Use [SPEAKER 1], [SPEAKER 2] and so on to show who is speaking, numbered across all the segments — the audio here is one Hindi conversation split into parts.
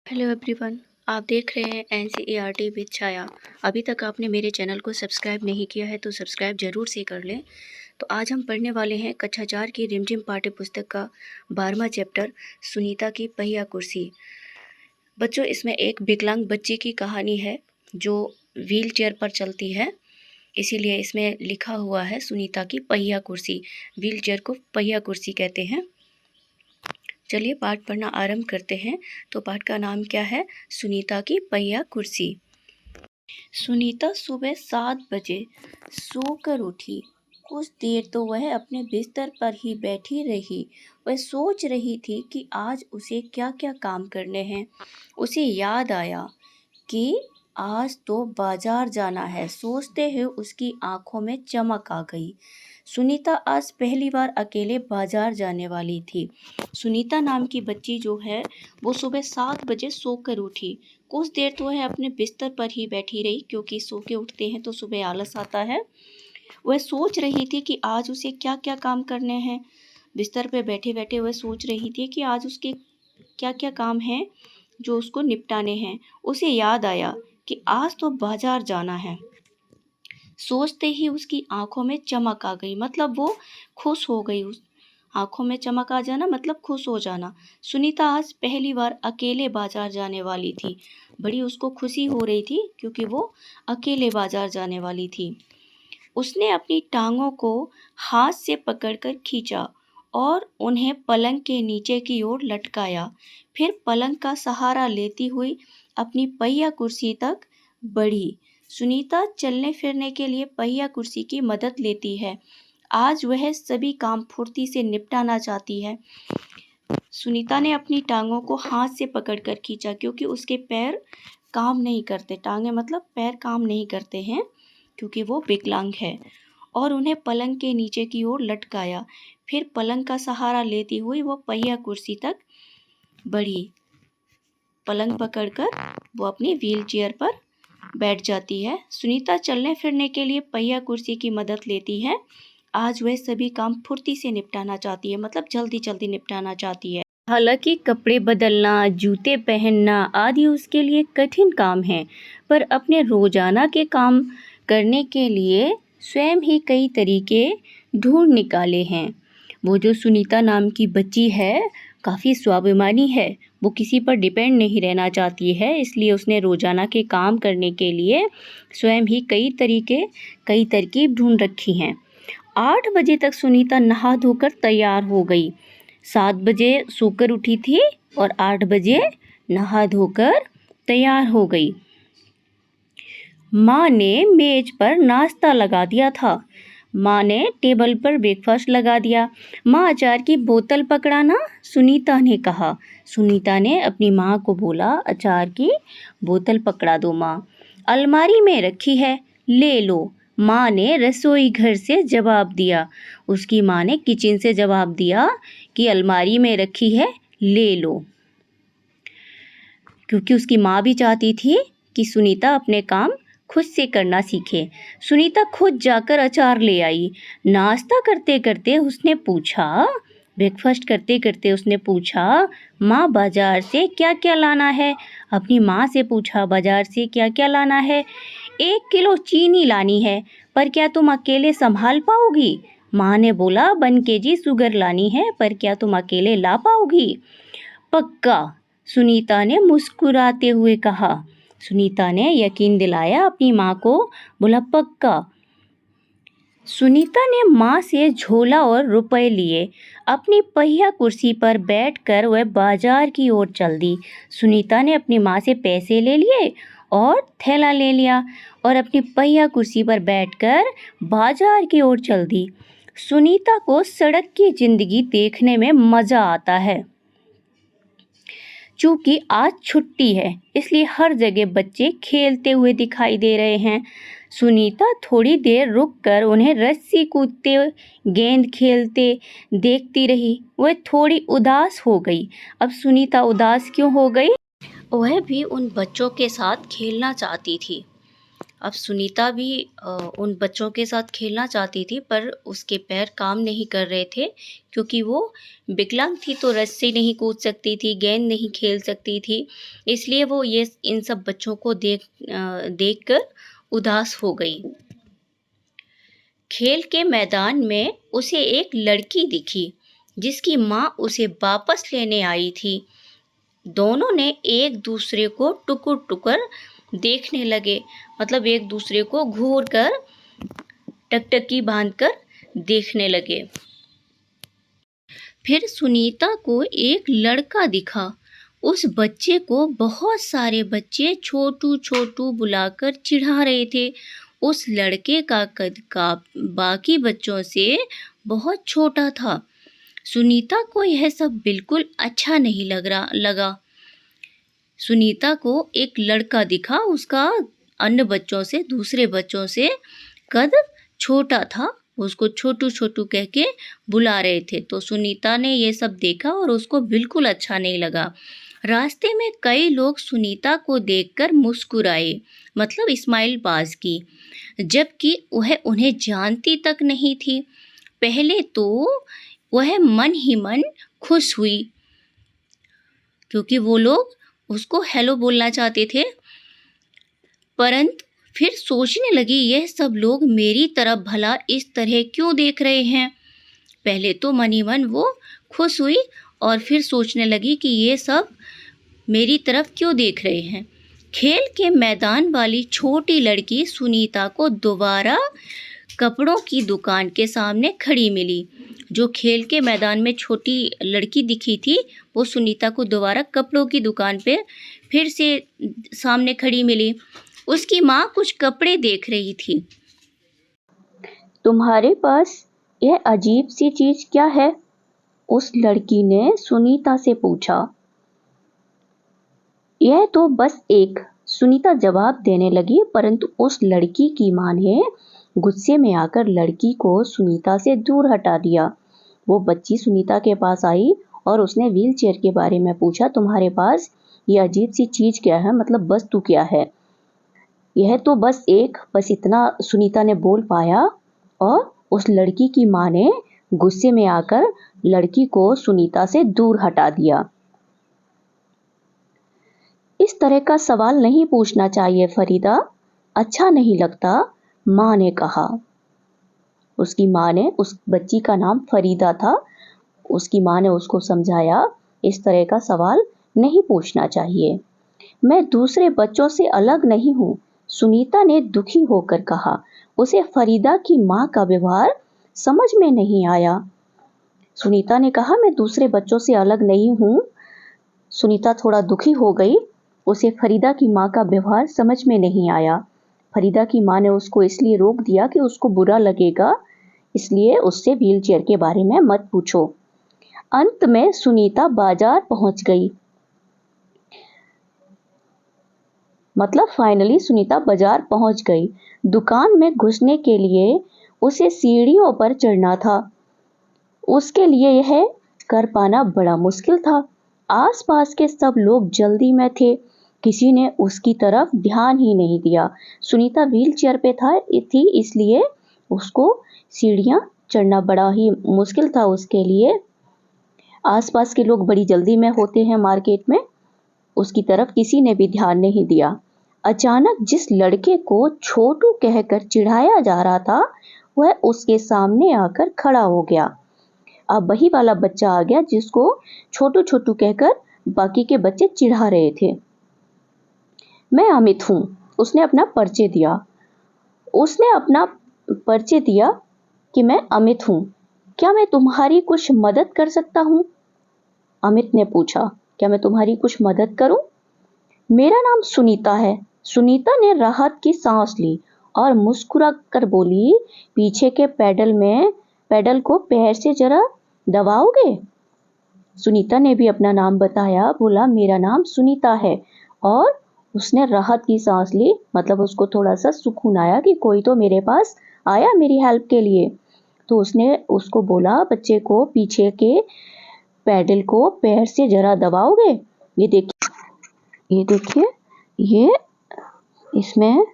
[SPEAKER 1] Hello everyone. आप देख रहे हैं एनसीईआरटी विद छाया। अभी तक आपने मेरे चैनल को सब्सक्राइब नहीं किया है तो सब्सक्राइब ज़रूर से कर लें। तो आज हम पढ़ने वाले हैं कक्षा 4 की रिमझिम पाठ्य पुस्तक का 12वां चैप्टर सुनीता की पहिया कुर्सी। बच्चों, इसमें एक विकलांग बच्ची की कहानी है जो व्हील चेयर पर चलती है, इसीलिए इसमें लिखा हुआ है सुनीता की पहिया कुर्सी। व्हील चेयर को पहिया कुर्सी कहते हैं। चलिए पाठ पढ़ना आरंभ करते हैं। तो पाठ का नाम क्या है? सुनीता की पहिया कुर्सी। सुनीता सुबह 7 बजे सोकर उठी। कुछ देर तो वह अपने बिस्तर पर ही बैठी रही। वह सोच रही थी कि आज उसे क्या क्या काम करने हैं। उसे याद आया कि आज तो बाजार जाना है। सोचते हुए उसकी आंखों में चमक आ गई। सुनीता आज पहली बार अकेले बाजार जाने वाली थी। सुनीता नाम की बच्ची जो है वो सुबह 7 बजे सोकर उठी। कुछ देर तो वह अपने बिस्तर पर ही बैठी रही, क्योंकि सो के उठते हैं तो सुबह आलस आता है। वह सोच रही थी कि आज उसे क्या क्या काम करने हैं। बिस्तर पर बैठे बैठे वह सोच रही थी कि आज उसके क्या क्या काम हैं जो उसको निपटाने हैं। उसे याद आया कि आज तो बाजार जाना है। सोचते ही उसकी आंखों में चमक आ गई, मतलब वो खुश हो गई। उस आंखों में चमक आ जाना मतलब खुश हो जाना। सुनीता आज पहली बार अकेले बाजार जाने वाली थी। बड़ी उसको खुशी हो रही थी क्योंकि वो अकेले बाजार जाने वाली थी। उसने अपनी टांगों को हाथ से पकड़कर खींचा और उन्हें पलंग के नीचे की ओर लटकाया। फिर पलंग का सहारा लेती हुई अपनी पहिया कुर्सी तक बढ़ी। सुनीता चलने फिरने के लिए पहिया कुर्सी की मदद लेती है। आज वह सभी काम फुर्ती से निपटाना चाहती है। सुनीता ने अपनी टांगों को हाथ से पकड़कर खींचा क्योंकि उसके पैर काम नहीं करते। टांगे मतलब पैर काम नहीं करते हैं क्योंकि वो विकलांग है। और उन्हें पलंग के नीचे की ओर लटकाया। फिर पलंग का सहारा लेती हुई वो पहिया कुर्सी तक बढ़ी। पलंग पकड़कर वो अपनी व्हील चेयर पर बैठ जाती है। सुनीता चलने फिरने के लिए पहिया कुर्सी की मदद लेती है। आज वह सभी काम फुर्ती से निपटाना चाहती है, मतलब जल्दी जल्दी निपटाना चाहती है। हालांकि कपड़े बदलना, जूते पहनना आदि उसके लिए कठिन काम है, पर अपने रोजाना के काम करने के लिए स्वयं ही कई तरीके ढूंढ निकाले हैं। वो जो सुनीता नाम की बच्ची है काफ़ी स्वाभिमानी है। वो किसी पर डिपेंड नहीं रहना चाहती है, इसलिए उसने रोजाना के काम करने के लिए स्वयं ही कई तरकीब ढूंढ रखी हैं। 8 बजे तक सुनीता नहा धोकर तैयार हो गई। 7 बजे सोकर उठी थी और 8 बजे नहा धोकर तैयार हो गई। माँ ने मेज पर नाश्ता लगा दिया था। माँ ने टेबल पर ब्रेकफास्ट लगा दिया। माँ अचार की बोतल पकड़ाना, सुनीता ने कहा। सुनीता ने अपनी माँ को बोला, अचार की बोतल पकड़ा दो माँ। अलमारी में रखी है, ले लो, माँ ने रसोई घर से जवाब दिया। उसकी माँ ने किचन से जवाब दिया कि अलमारी में रखी है, ले लो, क्योंकि उसकी माँ भी चाहती थी कि सुनीता अपने काम खुद से करना सीखे। सुनीता खुद जाकर अचार ले आई। नाश्ता करते करते उसने पूछा, ब्रेकफास्ट करते करते उसने पूछा, माँ बाजार से क्या क्या लाना है? अपनी माँ से पूछा, बाजार से क्या क्या लाना है? 1 किलो चीनी लानी है, पर क्या तुम अकेले संभाल पाओगी? माँ ने बोला, 1 केजी शुगर लानी है, पर क्या तुम अकेले ला पाओगी? पक्का, सुनीता ने मुस्कुराते हुए कहा। सुनीता ने यकीन दिलाया अपनी माँ को, बोला पक्का। सुनीता ने माँ से झोला और रुपए लिए। अपनी पहिया कुर्सी पर बैठकर वह बाजार की ओर चल दी। सुनीता ने अपनी माँ से पैसे ले लिए और थैला ले लिया और अपनी पहिया कुर्सी पर बैठकर बाजार की ओर चल दी। सुनीता को सड़क की जिंदगी देखने में मज़ा आता है। चूँकि आज छुट्टी है, इसलिए हर जगह बच्चे खेलते हुए दिखाई दे रहे हैं। सुनीता थोड़ी देर रुककर उन्हें रस्सी कूदते, गेंद खेलते देखती रही। वह थोड़ी उदास हो गई। अब सुनीता उदास क्यों हो गई? वह भी उन बच्चों के साथ खेलना चाहती थी। अब सुनीता भी उन बच्चों के साथ खेलना चाहती थी, पर उसके पैर काम नहीं कर रहे थे क्योंकि वो विकलांग थी, तो रस्सी नहीं कूद सकती थी, गेंद नहीं खेल सकती थी। इसलिए वो ये इन सब बच्चों को देखकर उदास हो गई। खेल के मैदान में उसे एक लड़की दिखी जिसकी माँ उसे वापस लेने आई थी। दोनों ने एक दूसरे को टुकुर टुकुर देखने लगे, मतलब एक दूसरे को घूर कर टकटकी बांधकर देखने लगे। फिर सुनीता को एक लड़का दिखा। उस बच्चे को बहुत सारे बच्चे छोटू छोटू बुलाकर चिढ़ा रहे थे। उस लड़के का कद का बाकी बच्चों से बहुत छोटा था। सुनीता को यह सब बिल्कुल अच्छा नहीं लगा। सुनीता को एक लड़का दिखा, उसका अन्य बच्चों से, दूसरे बच्चों से कद छोटा था। उसको छोटू छोटू कह के बुला रहे थे। तो सुनीता ने ये सब देखा और उसको बिल्कुल अच्छा नहीं लगा। रास्ते में कई लोग सुनीता को देखकर मुस्कुराए, मतलब स्माइल पास की, जबकि वह उन्हें जानती तक नहीं थी। पहले तो वह मन ही मन खुश हुई क्योंकि वो लोग उसको हेलो बोलना चाहते थे, परंतु फिर सोचने लगी यह सब लोग मेरी तरफ भला इस तरह क्यों देख रहे हैं। पहले तो मन ही मन वो खुश हुई और फिर सोचने लगी कि ये सब मेरी तरफ क्यों देख रहे हैं। खेल के मैदान वाली छोटी लड़की सुनीता को दोबारा कपड़ों की दुकान के सामने खड़ी मिली। जो खेल के मैदान में छोटी लड़की दिखी थी वो सुनीता को दोबारा कपड़ों की दुकान पे फिर से सामने खड़ी मिली। उसकी माँ कुछ कपड़े देख रही थी।
[SPEAKER 2] तुम्हारे पास यह अजीब सी चीज क्या है? उस लड़की ने सुनीता से पूछा। यह तो बस एक, सुनीता जवाब देने लगी, परंतु उस लड़की की माँ ने गुस्से में आकर लड़की को सुनीता से दूर हटा दिया। वो बच्ची सुनीता के पास आई और उसने व्हील चेयर के बारे में पूछा, तुम्हारे पास ये अजीब सी चीज क्या है, मतलब वस्तु क्या है? यह तो बस एक, बस इतना सुनीता ने बोल पाया और उस लड़की की माँ ने गुस्से में आकर लड़की को सुनीता से दूर हटा दिया। इस तरह का सवाल नहीं पूछना चाहिए फरीदा, अच्छा नहीं लगता, माँ ने कहा। उसकी माँ ने, उस बच्ची का नाम फरीदा था, उसकी माँ ने उसको समझाया इस तरह का सवाल नहीं पूछना चाहिए। मैं दूसरे बच्चों से अलग नहीं हूँ, सुनीता ने दुखी होकर कहा। उसे फरीदा की माँ का व्यवहार समझ में नहीं आया। सुनीता ने कहा मैं दूसरे बच्चों से अलग नहीं हूँ। सुनीता थोड़ा दुखी हो गई, उसे फरीदा की माँ का व्यवहार समझ में नहीं आया। फरीदा की माँ ने उसको इसलिए रोक दिया कि उसको बुरा लगेगा, इसलिए उससे व्हीलचेयर के बारे में मत पूछो। अंत में सुनीता बाजार पहुंच गई, मतलब फाइनली सुनीता बाजार पहुंच गई। दुकान में घुसने के लिए उसे सीढ़ियों पर चढ़ना था। उसके लिए यह कर पाना बड़ा मुश्किल था। आसपास के सब लोग जल्दी में थे, किसी ने उसकी तरफ ध्यान ही नहीं दिया। सुनीता व्हीलचेयर पे थी, इसलिए उसको सीढ़ियां चढ़ना बड़ा ही मुश्किल था उसके लिए। आसपास के लोग बड़ी जल्दी में होते हैं मार्केट में, उसकी तरफ किसी ने भी ध्यान नहीं दिया। अचानक जिस लड़के को छोटू कहकर चिढ़ाया जा रहा था वह उसके सामने आकर खड़ा हो गया। अब वही वाला बच्चा आ गया जिसको छोटू छोटू कहकर बाकी के बच्चे चिढ़ा रहे थे। मैं अमित हूँ, उसने अपना परिचय दिया कि मैं अमित हूँ, क्या मैं तुम्हारी कुछ मदद कर सकता हूँ? अमित ने पूछा, क्या मैं तुम्हारी कुछ मदद करूं? मेरा नाम सुनीता है। सुनीता ने राहत की सांस ली और मुस्कुरा कर बोली, पीछे के पैडल को पैर से जरा दबाओगे? सुनीता ने भी अपना नाम बताया, बोला मेरा नाम सुनीता है, और उसने राहत की सांस ली, मतलब उसको थोड़ा सा सुकून आया कि कोई तो मेरे पास आया मेरी हेल्प के लिए। तो उसने उसको बोला, बच्चे को पीछे के पैडल को पैर से जरा दबाओगे? ये देखिए, ये इसमें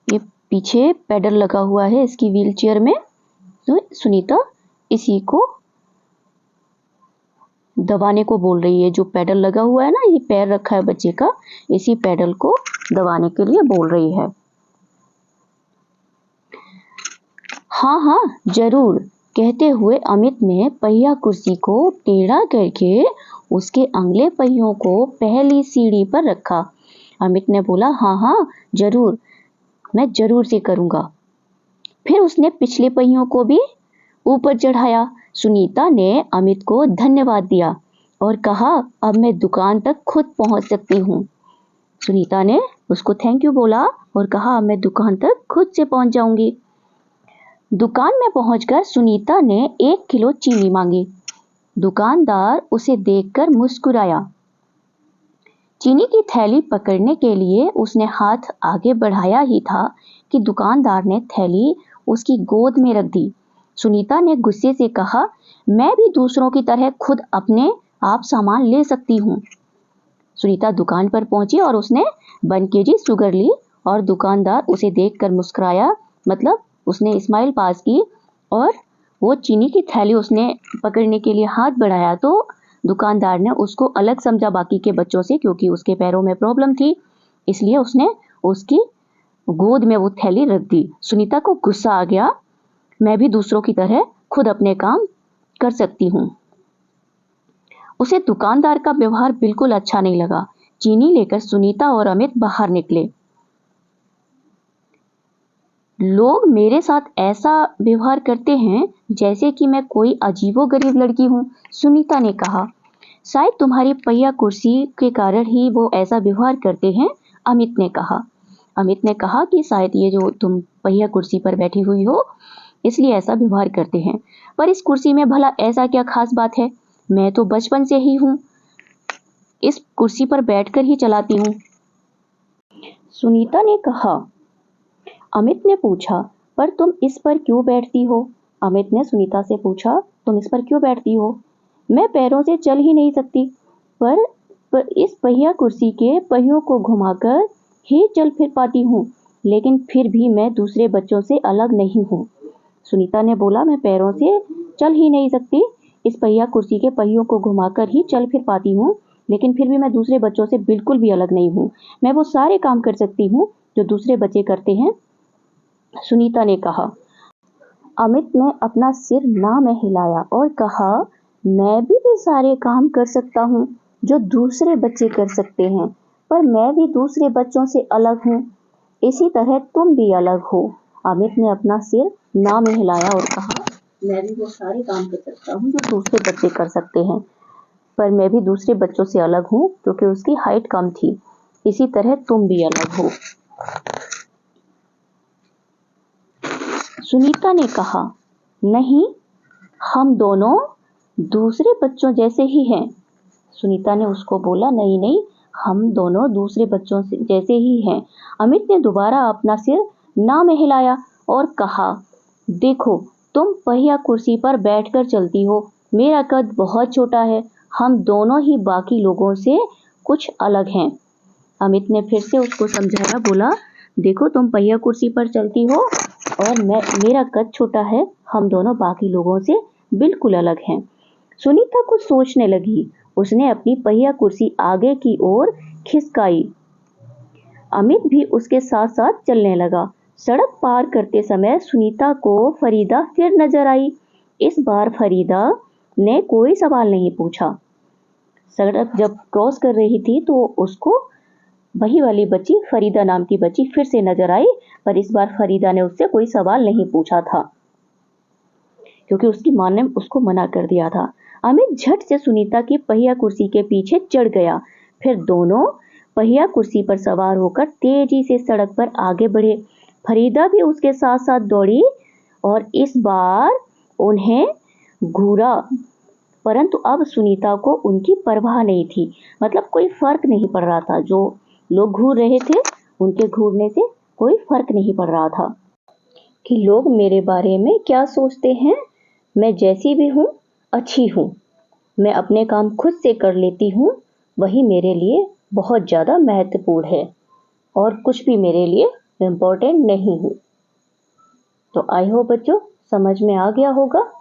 [SPEAKER 2] ये पीछे पैडल लगा हुआ है इसकी व्हील चेयर में। तो सुनीता इसी को दबाने को बोल रही है। जो पैडल लगा हुआ है ना, ये पैर रखा है बच्चे का, इसी पैडल को दबाने के लिए बोल रही है। हाँ हाँ जरूर, कहते हुए अमित ने पहिया कुर्सी को टेढ़ा करके उसके अगले पहियों को पहली सीढ़ी पर रखा। अमित ने बोला हाँ हाँ जरूर, मैं जरूर से करूँगा। फिर उसने पिछले पहियों को भी ऊपर चढ़ाया। सुनीता ने अमित को धन्यवाद दिया और कहा अब मैं दुकान तक खुद पहुंच सकती हूँ। सुनीता ने उसको थैंक यू बोला और कहा अब मैं दुकान तक खुद से पहुंच जाऊंगी। दुकान में पहुंचकर सुनीता ने 1 किलो चीनी मांगी। दुकानदार उसे देखकर मुस्कुराया। चीनी की थैली पकड़ने के लिए उसने हाथ आगे बढ़ाया ही था कि दुकानदार ने थैली उसकी गोद में रख दी। सुनीता ने गुस्से से कहा मैं भी दूसरों की तरह खुद अपने आप सामान ले सकती हूँ। सुनीता दुकान पर पहुंची और उसने 1 केजी शुगर ली और दुकानदार उसे देखकर मुस्कुराया, मतलब उसने स्माइल पास की और वो चीनी की थैली उसने पकड़ने के लिए हाथ बढ़ाया तो दुकानदार ने उसको अलग समझा बाकी के बच्चों से, क्योंकि उसके पैरों में प्रॉब्लम थी, इसलिए उसने उसकी गोद में वो थैली रख दी। सुनीता को गुस्सा आ गया, मैं भी दूसरों की तरह खुद अपने काम कर सकती हूँ। उसे दुकानदार का व्यवहार बिल्कुल अच्छा नहीं लगा। चीनी लेकर सुनीता और अमित बाहर निकले। लोग मेरे साथ ऐसा व्यवहार करते हैं जैसे कि मैं कोई अजीबोगरीब लड़की हूँ, सुनीता ने कहा। शायद तुम्हारी पहिया कुर्सी के कारण ही वो ऐसा व्यवहार करते हैं, अमित ने कहा। अमित ने कहा कि शायद ये जो तुम पहिया कुर्सी पर बैठी हुई हो इसलिए ऐसा व्यवहार करते हैं, पर इस कुर्सी में भला ऐसा क्या खास बात है? मैं तो बचपन से ही हूँ, इस कुर्सी पर बैठकर ही चलाती हूँ, सुनीता ने कहा। अमित ने पूछा पर तुम इस पर क्यों बैठती हो? अमित ने सुनीता से पूछा तुम इस पर क्यों बैठती हो? मैं पैरों से चल ही नहीं सकती, पर इस पहिया कुर्सी के पहियों को घुमाकर ही चल फिर पाती हूँ, लेकिन फिर भी मैं दूसरे बच्चों से अलग नहीं हूँ। सुनीता ने बोला मैं पैरों से चल ही नहीं सकती, इस पहिया कुर्सी के पहियों को घुमाकर ही चल फिर पाती हूँ, लेकिन फिर भी मैं दूसरे बच्चों से बिल्कुल भी अलग नहीं हूँ। मैं वो सारे काम कर सकती हूँ जो दूसरे बच्चे करते हैं, सुनीता ने कहा। अमित ने अपना सिर ना में हिलाया और कहा मैं भी वो सारे काम कर सकता हूँ जो दूसरे बच्चे कर सकते हैं, पर मैं भी दूसरे बच्चों से अलग हूँ, इसी तरह तुम भी अलग हो। अमित ने अपना सिर ना में हिलाया और कहा मैं भी वो सारे काम कर सकता हूँ जो दूसरे बच्चे कर सकते हैं, पर मैं भी दूसरे बच्चों से अलग हूँ क्योंकि उसकी हाइट कम थी, इसी तरह तुम भी अलग हो। सुनीता ने कहा नहीं, हम दोनों दूसरे बच्चों जैसे ही हैं। सुनीता ने उसको बोला नहीं नहीं, हम दोनों दूसरे बच्चों से जैसे ही हैं। अमित ने दोबारा अपना सिर ना में हिलाया और कहा देखो तुम पहिया कुर्सी पर बैठकर चलती हो, मेरा कद बहुत छोटा है, हम दोनों ही बाकी लोगों से कुछ अलग हैं। अमित ने फिर से उसको समझाया, बोला देखो तुम पहिया कुर्सी पर चलती हो और मेरा कद छोटा है, हम दोनों बाकी लोगों से बिल्कुल अलग हैं। सुनीता कुछ सोचने लगी, उसने अपनी पहिया कुर्सी आगे की ओर खिसकाई। अमित भी उसके साथ साथ चलने लगा। सड़क पार करते समय सुनीता को फरीदा फिर नजर आई। इस बार फरीदा ने कोई सवाल नहीं पूछा। सड़क जब क्रॉस कर रही थी तो उसको वही वाली बच्ची, फरीदा नाम की बच्ची फिर से नजर आई, पर इस बार फरीदा ने उससे कोई सवाल नहीं पूछा था क्योंकि उसकी मां ने उसको मना कर दिया था। अमित झट से सुनीता की पहिया कुर्सी के पीछे चढ़ गया, फिर दोनों पहिया कुर्सी पर सवार होकर तेजी से सड़क पर आगे बढ़े। फरीदा भी उसके साथ साथ दौड़ी और इस बार उन्हें घूरा, परंतु अब सुनीता को उनकी परवाह नहीं थी, मतलब कोई फर्क नहीं पड़ रहा था। जो लोग घूर रहे थे उनके घूरने से कोई फर्क नहीं पड़ रहा था कि लोग मेरे बारे में क्या सोचते हैं। मैं जैसी भी हूँ अच्छी हूँ, मैं अपने काम खुद से कर लेती हूँ, वही मेरे लिए बहुत ज़्यादा महत्वपूर्ण है और कुछ भी मेरे लिए इम्पोर्टेंट नहीं हूँ। तो आई होप बच्चों समझ में आ गया होगा।